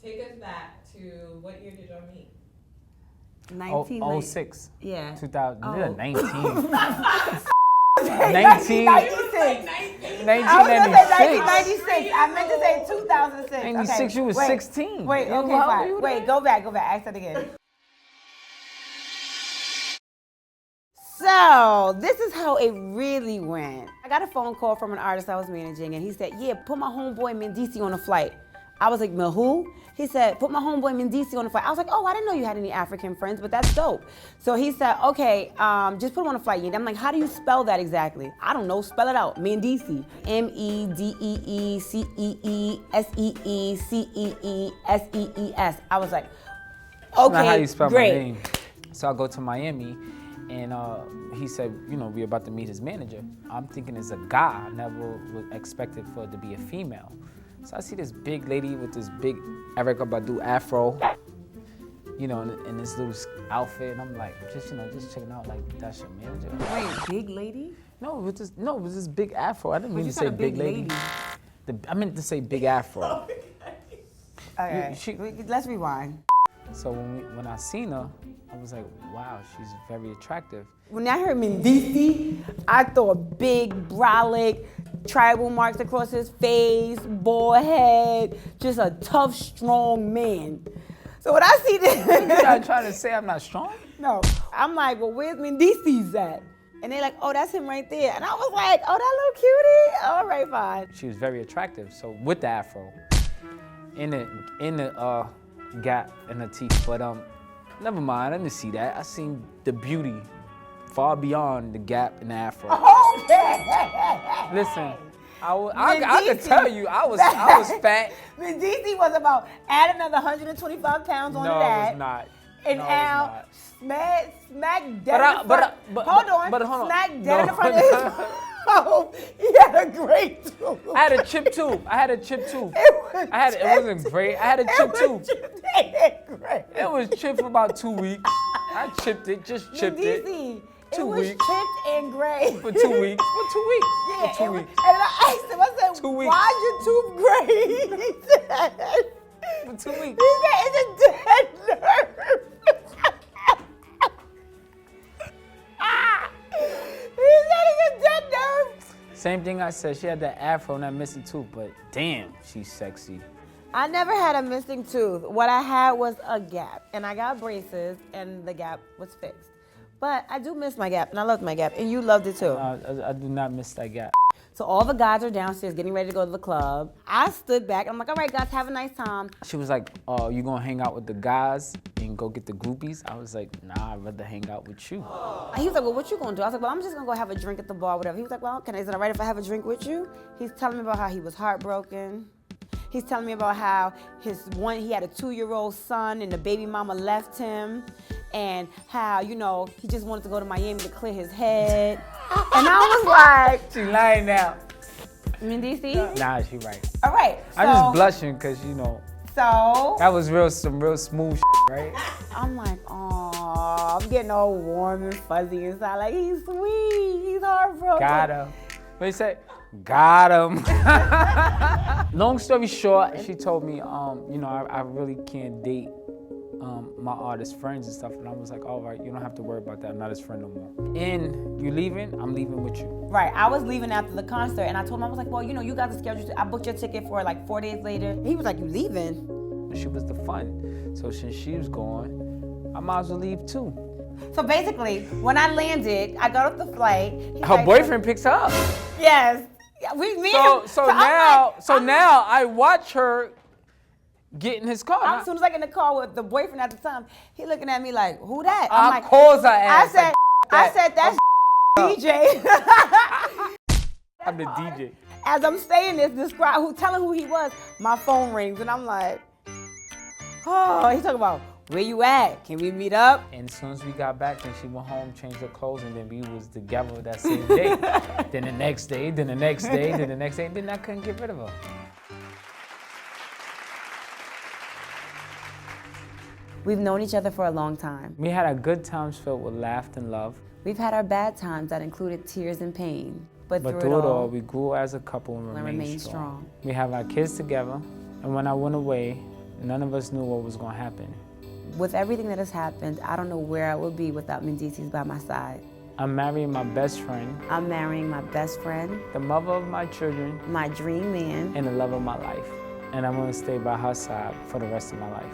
Take us back to what year did y'all meet? 06. Yeah. 2019. 1996. I was going to say 1996. I meant to say 2006. 96, okay. you was 16. Wait, okay, fine. Wait, go back. Ask that again. So, this is how it really went. I got a phone call from an artist I was managing, and he said, yeah, put my homeboy Mendeecees on a flight. I was like, who? He said, put my homeboy Mendeecees on a flight. I was like, oh, I didn't know you had any African friends, but that's dope. So he said, okay, just put him on a flight. And I'm like, how do you spell that exactly? I don't know, spell it out. Mendeecees. Mendeecees. I was like, okay, not how you spell great. my name. So I go to Miami, and he said, we're about to meet his manager. I'm thinking it's a guy. I never was expected for it to be a female. So I see this big lady with this big Erykah Badu afro, in this little outfit, and I'm like, just checking out, like, that's your manager. Wait, big lady? No, it was this big afro. I didn't mean to say big lady. I meant to say big afro. Okay, let's rewind. So when I seen her, I was like, wow, she's very attractive. When I heard Mendeecees, I thought big, brolic, tribal marks across his face, bald head, just a tough, strong man. So when I see this... You're not trying to say I'm not strong? No. I'm like, well, where's Mendeecees at? And they're like, oh, that's him right there. And I was like, oh, that little cutie? All right, fine. She was very attractive, so with the afro, in the gap in her teeth, but never mind, I didn't see that. I seen the beauty far beyond the gap in the afro. Okay. Listen, I could tell you, I was fat. Mendeecees was about add another 125 pounds on that. No, it was not. And no, now smack dead in the front. Hold on. Smack dead in the front of his home. He had a great tooth. I had a chipped tooth. It wasn't great. I had a chipped tooth. It was chipped for about 2 weeks. I chipped it, just chipped it. 2 weeks. It was chipped and gray. For 2 weeks. For 2 weeks. Yeah. For 2 weeks. And I asked him, I said, 2 weeks. why's your tooth gray? He said, for 2 weeks. He said, it's a dead nerve. He said it's a dead nerve. Same thing I said. She had that afro and that missing tooth, but damn, she's sexy. I never had a missing tooth. What I had was a gap, and I got braces, and the gap was fixed. But I do miss my gap, and I loved my gap, and you loved it too. I do not miss that gap. So all the guys are downstairs getting ready to go to the club. I stood back. I'm like, all right, guys, have a nice time. She was like, you gonna hang out with the guys and go get the groupies? I was like, nah, I'd rather hang out with you. He was like, well, what you gonna do? I was like, well, I'm just gonna go have a drink at the bar, whatever. He was like, well, is it all right if I have a drink with you? He's telling me about how he was heartbroken. He's telling me about how he had a 2-year-old son and the baby mama left him, and how, he just wanted to go to Miami to clear his head. And I was like, she lying now. Mendeecees? Nah, she right. All right. So, I'm just blushing because, So? that was some real smooth right? I'm like, oh, I'm getting all warm and fuzzy inside. Like, he's sweet. He's heartbroken. Got him. What you say? Got him. Long story short, she told me, I really can't date my artist friends and stuff. And I was like, all right, you don't have to worry about that. I'm not his friend no more. And you leaving? I'm leaving with you. Right. I was leaving after the concert, and I told him, I was like, well, you got the schedule. I booked your ticket for like 4 days later. He was like, you leaving? She was the fun. So since she was gone, I might as well leave too. So basically, when I landed, I got off the flight. Her boyfriend picks her up. Yes. So now I watch her get in his car. As soon as I get in the car with the boyfriend at the time, he looking at me like, who that? I'm like, calls her ass. I said, that's DJ. I'm the DJ. As I'm saying this, telling who he was, my phone rings, and I'm like, oh, he's talking about, where you at? Can we meet up? And as soon as we got back, then she went home, changed her clothes, and then we was together that same day. Then the next day, then the next day, then the next day, and then I couldn't get rid of her. We've known each other for a long time. We had our good times filled with laughter and love. We've had our bad times that included tears and pain. But through it all, we grew as a couple and remained strong. strong. We have our kids together, and when I went away, None of us knew what was going to happen. With everything that has happened, I don't know where I would be without Mendeecees by my side. I'm marrying my best friend, I'm marrying my best friend, the mother of my children, my dream man. and the love of my life. And I'm going to stay by her side for the rest of my life.